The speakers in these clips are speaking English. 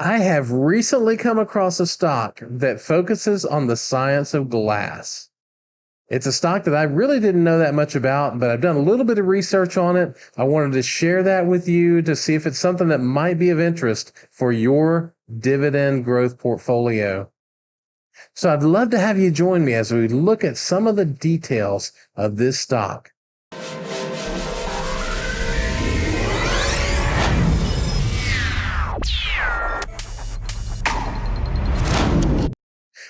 I have recently come across a stock that focuses on the science of glass. It's a stock that I really didn't know that much about, but I've done a little bit of research on it. I wanted to share that with you to see if it's something that might be of interest for your dividend growth portfolio. So I'd love to have you join me as we look at some of the details of this stock.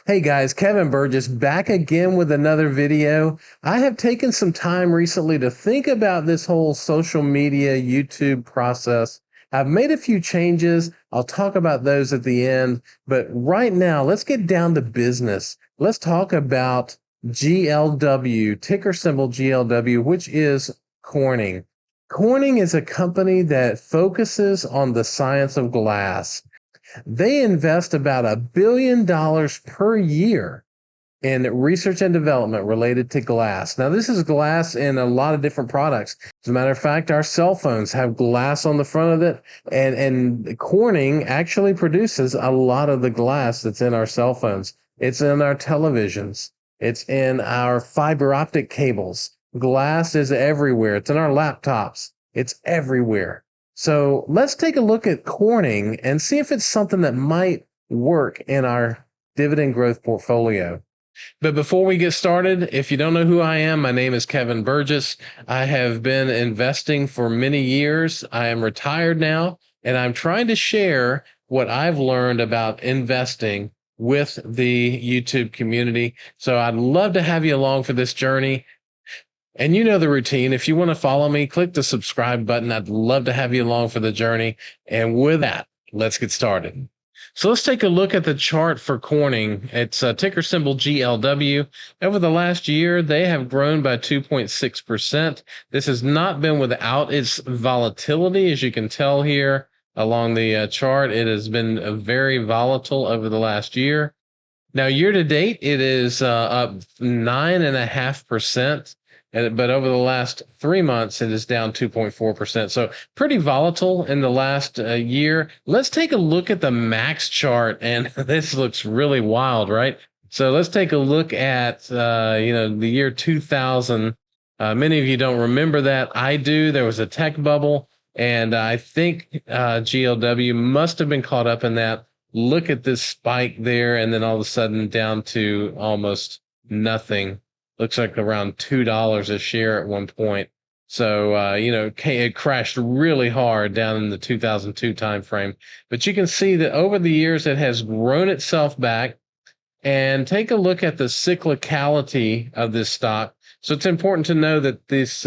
Hey guys, Kevin Burgess back again with another video. I have taken some time recently to think about this whole social media YouTube process. I've made a few changes. I'll talk about those at the end. But right now, let's get down to business. Let's talk about GLW, ticker symbol GLW, which is Corning. Corning is a company that focuses on the science of glass. They invest about $1 billion per year in research and development related to glass. Now, this is glass in a lot of different products. As a matter of fact, our cell phones have glass on the front of it, and Corning actually produces a lot of the glass that's in our cell phones. It's in our televisions. It's in our fiber optic cables. Glass is everywhere. It's in our laptops. It's everywhere. So let's take a look at Corning and see if it's something that might work in our dividend growth portfolio. But before we get started, if you don't know who I am, my name is Kevin Burgess. I have been investing for many years. I am retired now, and I'm trying to share what I've learned about investing with the YouTube community. So I'd love to have you along for this journey. And you know the routine. If you want to follow me, click the subscribe button. I'd love to have you along for the journey. And with that, let's get started. So let's take a look at the chart for Corning. It's a ticker symbol GLW. Over the last year, they have grown by 2.6%. This has not been without its volatility, as you can tell here along the chart. It has been very volatile over the last year. Now, year to date, it is up 9.5%. But over the last 3 months, it is down 2.4%. So pretty volatile in the last year. Let's take a look at the max chart, and this looks really wild, right? So let's take a look at the year 2000. Many of you don't remember that. I do. There was a tech bubble, and I think GLW must have been caught up in that. Look at this spike there, and then all of a sudden down to almost nothing. Looks like around $2 a share at one point. So, it crashed really hard down in the 2002 timeframe. But you can see that over the years, it has grown itself back. And take a look at the cyclicality of this stock. So it's important to know that this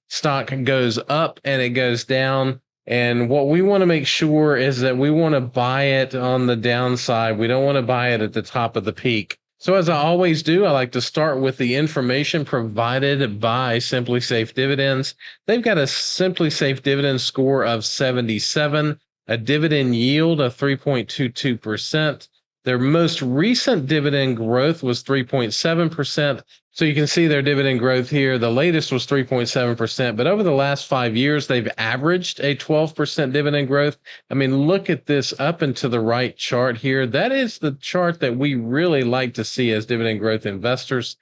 stock goes up and it goes down. And what we want to make sure is that we want to buy it on the downside. We don't want to buy it at the top of the peak. So as I always do, I like to start with the information provided by Simply Safe Dividends. They've got a Simply Safe Dividend score of 77, a dividend yield of 3.22%. Their most recent dividend growth was 3.7%. So you can see their dividend growth here. The latest was 3.7%, but over the last 5 years, they've averaged a 12% dividend growth. I mean, look at this up and to the right chart here. That is the chart that we really like to see as dividend growth investors.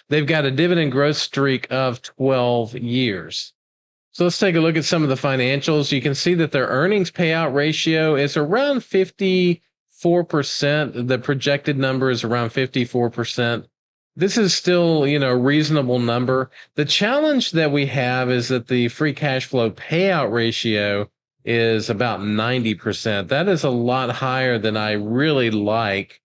They've got a dividend growth streak of 12 years. So let's take a look at some of the financials. You can see that their earnings payout ratio is around 54%. The projected number is around 54%. This is still, a reasonable number. The challenge that we have is that the free cash flow payout ratio is about 90%. That is a lot higher than I really like.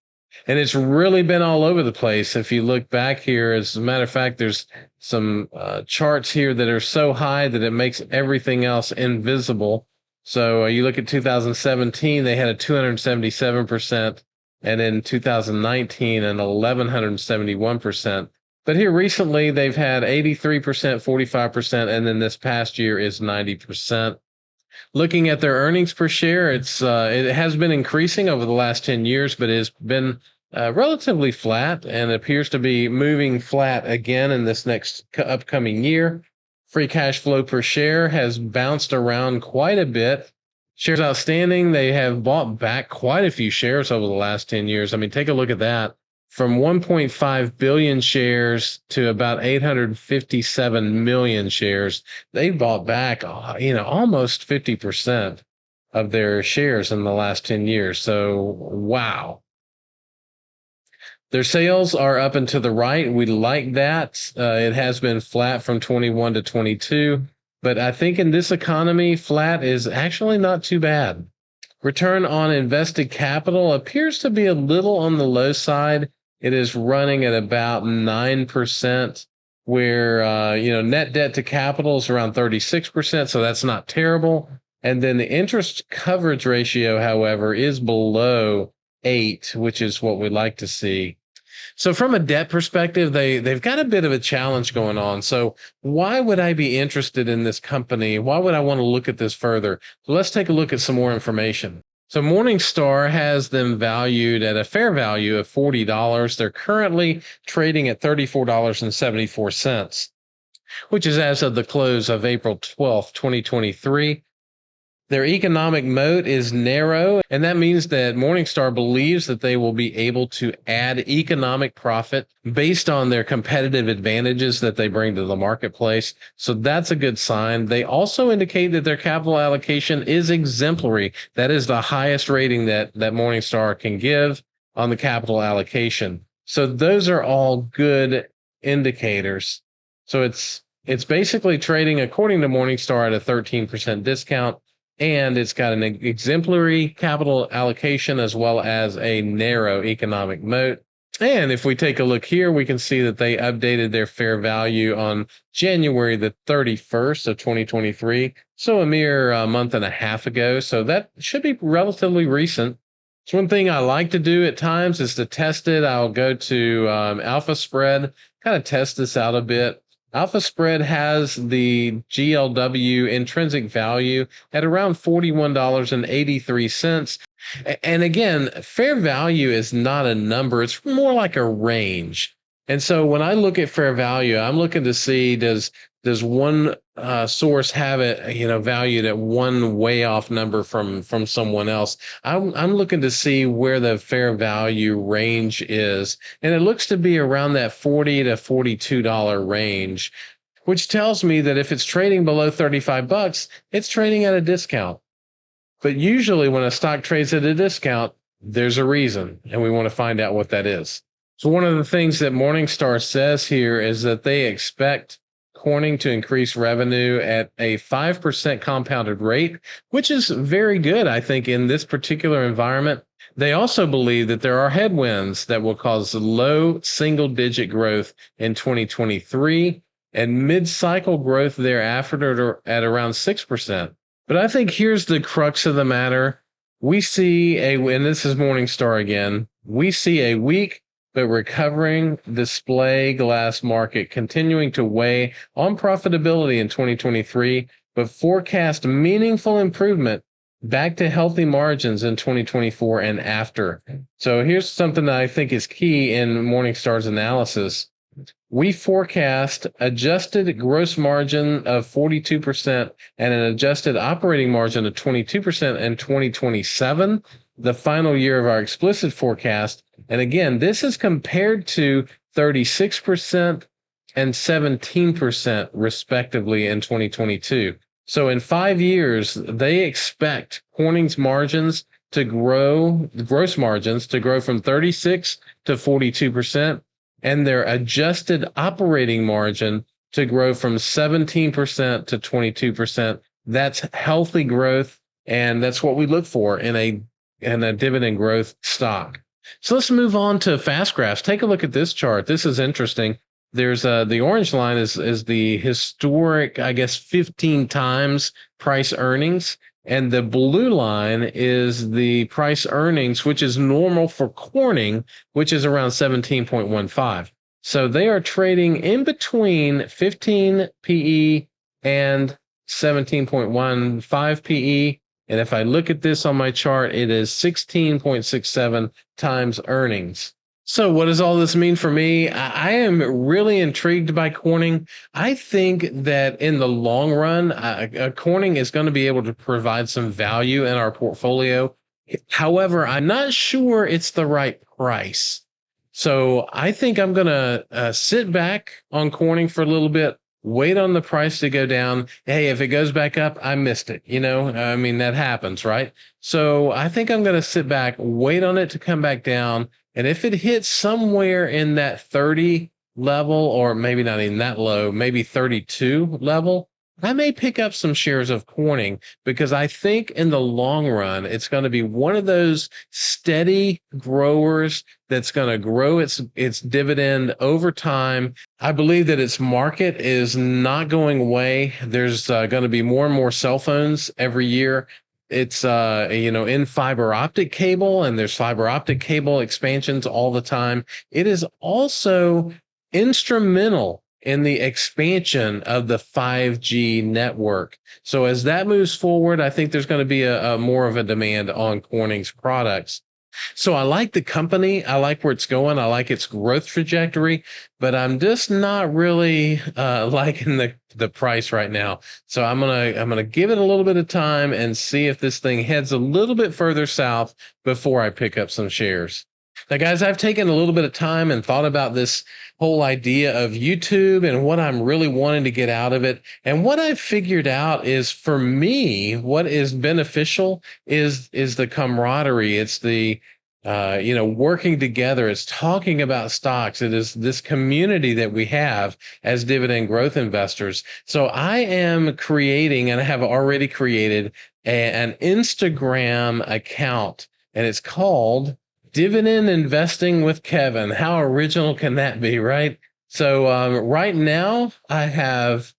And it's really been all over the place. If you look back here, as a matter of fact, there's some charts here that are so high that it makes everything else invisible. So you look at 2017, they had a 277%, and in 2019, an 1,171%. But here recently, they've had 83%, 45%, and then this past year is 90%. Looking at their earnings per share, it has been increasing over the last 10 years, but it has been relatively flat and appears to be moving flat again in this next upcoming year. Free cash flow per share has bounced around quite a bit. Shares outstanding, they have bought back quite a few shares over the last 10 years. I mean, take a look at that. From 1.5 billion shares to about 857 million shares, they bought back, almost 50% of their shares in the last 10 years. So, wow. Their sales are up and to the right. We like that. It has been flat from 21 to 22, but I think in this economy, flat is actually not too bad. Return on invested capital appears to be a little on the low side. It is running at about 9%, where net debt to capital is around 36%, so that's not terrible. And then the interest coverage ratio, however, is below 8, which is what we like to see. So from a debt perspective, they've got a bit of a challenge going on. So why would I be interested in this company? Why would I want to look at this further? So let's take a look at some more information. So Morningstar has them valued at a fair value of $40. They're currently trading at $34.74, which is as of the close of April 12th, 2023. Their economic moat is narrow, and that means that Morningstar believes that they will be able to add economic profit based on their competitive advantages that they bring to the marketplace. So that's a good sign. They also indicate that their capital allocation is exemplary. That is the highest rating that Morningstar can give on the capital allocation. So those are all good indicators. So it's basically trading, according to Morningstar, at a 13% discount. And it's got an exemplary capital allocation as well as a narrow economic moat. And if we take a look here, we can see that they updated their fair value on January the 31st of 2023. So a mere month and a half ago. So that should be relatively recent. So one thing I like to do at times is to test it. I'll go to Alpha Spread, kind of test this out a bit. Alpha Spread has the GLW intrinsic value at around $41.83. And again, fair value is not a number. It's more like a range. And so when I look at fair value, I'm looking to see, does one source have it, valued at one way off number from someone else? I'm looking to see where the fair value range is, and it looks to be around that $40 to $42 range, which tells me that if it's trading below $35, it's trading at a discount. But usually when a stock trades at a discount, there's a reason, and we want to find out what that is. So one of the things that Morningstar says here is that they expect Corning to increase revenue at a 5% compounded rate, which is very good, I think, in this particular environment. They also believe that there are headwinds that will cause low single-digit growth in 2023 and mid-cycle growth thereafter at around 6%. But I think here's the crux of the matter. We see and this is Morningstar again, we see a weak but recovering display glass market continuing to weigh on profitability in 2023, but forecast meaningful improvement back to healthy margins in 2024 and after. So here's something that I think is key in Morningstar's analysis. We forecast adjusted gross margin of 42% and an adjusted operating margin of 22% in 2027, the final year of our explicit forecast. And again, this is compared to 36% and 17% respectively in 2022. So in 5 years, they expect Corning's margins to grow, gross margins to grow from 36 to 42%, and their adjusted operating margin to grow from 17% to 22%. That's healthy growth, and that's what we look for in a dividend growth stock. So let's move on to fast graphs. Take a look at this chart. This is interesting. There's the orange line is the historic, 15 times price earnings. And the blue line is the price earnings, which is normal for Corning, which is around 17.15. So they are trading in between 15 PE and 17.15 PE. And if I look at this on my chart, it is 16.67 times earnings. So, what does all this mean for me? I am really intrigued by Corning. I think that in the long run, Corning is going to be able to provide some value in our portfolio. However, I'm not sure it's the right price. So, I think I'm going to sit back on Corning for a little bit, wait on the price to go down. Hey, if it goes back up, I missed it. I mean, that happens, right? So, I think I'm going to sit back, wait on it to come back down, and if it hits somewhere in that 30 level, or maybe not even that low, maybe 32 level, I may pick up some shares of Corning because I think in the long run, it's going to be one of those steady growers that's going to grow its dividend over time. I believe that its market is not going away. There's going to be more and more cell phones every year. It's in fiber optic cable, and there's fiber optic cable expansions all the time. It is also instrumental in the expansion of the 5G network. So as that moves forward, I think there's going to be a more of a demand on Corning's products. So I like the company. I like where it's going. I like its growth trajectory, but I'm just not really liking the price right now. So I'm gonna give it a little bit of time and see if this thing heads a little bit further south before I pick up some shares. Now, guys, I've taken a little bit of time and thought about this whole idea of YouTube and what I'm really wanting to get out of it. And what I've figured out is, for me, what is beneficial is the camaraderie. It's the working together. It's talking about stocks. It is this community that we have as dividend growth investors. So I am creating, and I have already created, an Instagram account, and it's called Dividend Investing with Kevin. How original can that be, right? So right now I have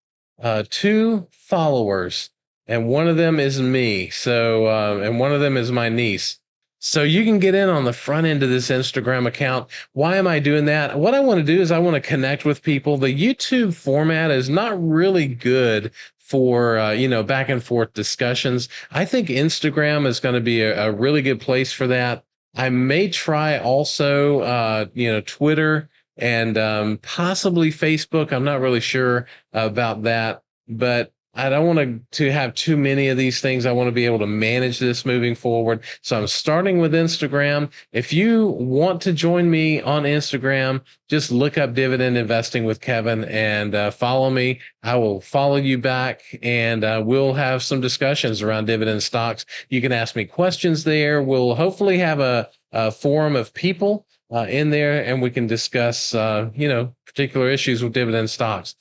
2 followers, and one of them is me. So and one of them is my niece. So you can get in on the front end of this Instagram account. Why am I doing that? What I want to do is I want to connect with people. The YouTube format is not really good for back and forth discussions. I think Instagram is going to be a really good place for that. I may try also, Twitter and possibly Facebook. I'm not really sure about that, but I don't want to have too many of these things. I want to be able to manage this moving forward. So I'm starting with Instagram. If you want to join me on Instagram, just look up Dividend Investing with Kevin and follow me. I will follow you back, and we'll have some discussions around dividend stocks. You can ask me questions there. We'll hopefully have a forum of people in there, and we can discuss, particular issues with dividend stocks.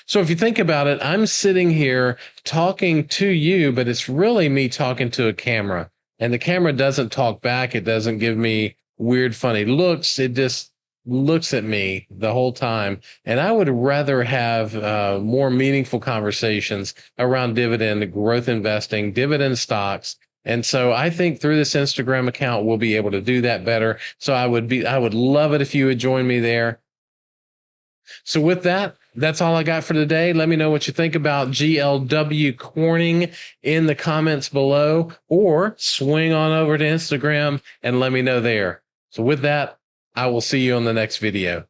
So if you think about it, I'm sitting here talking to you, but it's really me talking to a camera. And the camera doesn't talk back. It doesn't give me weird, funny looks. It just looks at me the whole time. And I would rather have more meaningful conversations around dividend growth investing, dividend stocks. And so I think through this Instagram account, we'll be able to do that better. So I would love it if you would join me there. So with that, that's all I got for today. Let me know what you think about GLW Corning in the comments below, or swing on over to Instagram and let me know there. So with that, I will see you on the next video.